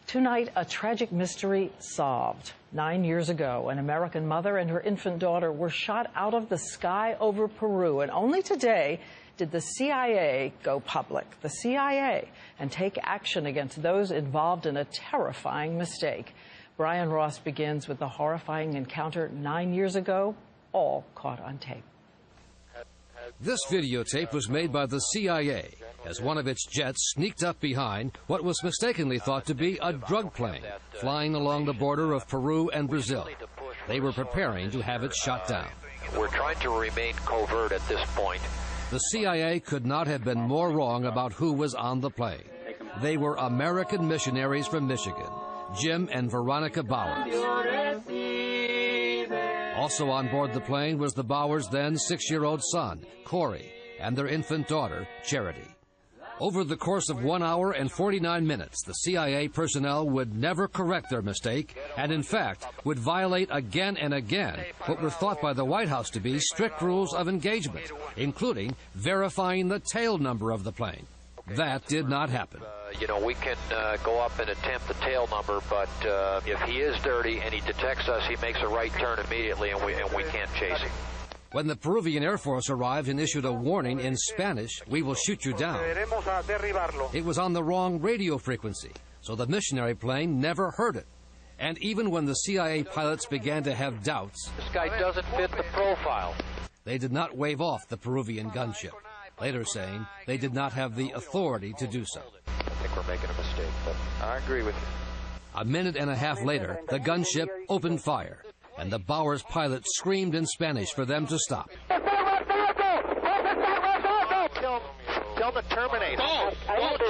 Tonight, a tragic mystery solved. 9 years ago, an American mother and her infant daughter were shot out of the sky over Peru. And only today did the CIA go public, the CIA, and take action against those involved in a terrifying mistake. Brian Ross begins with the horrifying encounter 9 years ago, all caught on tape. This videotape was made by the CIA as one of its jets sneaked up behind what was mistakenly thought to be a drug plane flying along the border of Peru and Brazil. They were preparing to have it shot down. We're trying to remain covert at this point. The CIA could not have been more wrong about who was on the plane. They were American missionaries from Michigan, Jim and Veronica Bowers. Also on board the plane was the Bowers' then 6-year-old son, Corey, and their infant daughter, Charity. Over the course of 1 hour and 49 minutes, the CIA personnel would never correct their mistake and, in fact, would violate again and again what were thought by the White House to be strict rules of engagement, including verifying the tail number of the plane. That did not happen. We can go up and attempt the tail number, but if he is dirty and he detects us, he makes a right turn immediately, and we can't chase him. When the Peruvian Air Force arrived and issued a warning in Spanish, "We will shoot you down," it was on the wrong radio frequency, so the missionary plane never heard it. And even when the CIA pilots began to have doubts, this guy doesn't fit the profile, they did not wave off the Peruvian gunship, later saying they did not have the authority to do so. I think we're making a mistake, but I agree with you. A minute and a half later, the gunship opened fire, and the Bowers pilot screamed in Spanish for them to stop. Tell him to terminate. Don't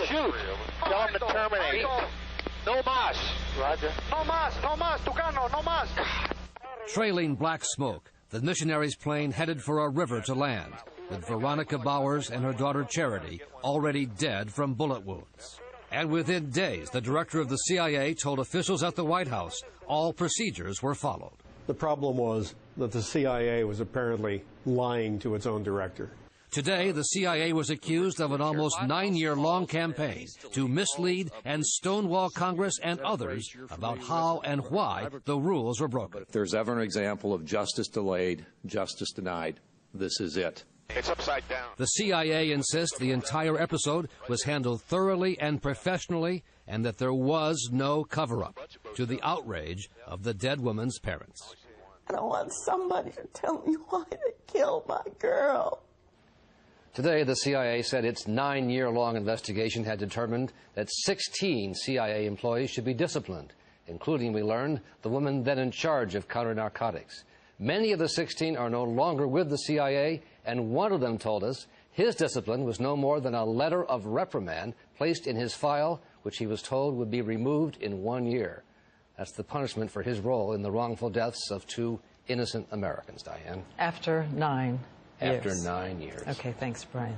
shoot. Tell him to terminate. No mas. Roger. No mas, Tucano, no mas. Trailing black smoke, the missionary's plane headed for a river to land, with Veronica Bowers and her daughter Charity already dead from bullet wounds. And within days, the director of the CIA told officials at the White House all procedures were followed. The problem was that the CIA was apparently lying to its own director. Today, the CIA was accused of an almost 9-year-long campaign to mislead and stonewall Congress and others about how and why the rules were broken. If there's ever an example of justice delayed, justice denied, this is it. It's upside down. The CIA insists the entire episode was handled thoroughly and professionally, and that there was no cover-up, to the outrage of the dead woman's parents. I don't want somebody to tell me why they killed my girl. Today, the CIA said its 9-year-long investigation had determined that 16 CIA employees should be disciplined, including, we learned, the woman then in charge of counter-narcotics. Many of the 16 are no longer with the CIA, and one of them told us his discipline was no more than a letter of reprimand placed in his file, which he was told would be removed in 1 year. That's the punishment for his role in the wrongful deaths of 2 innocent Americans, Diane. After 9 years. After 9 years. Okay, thanks, Brian.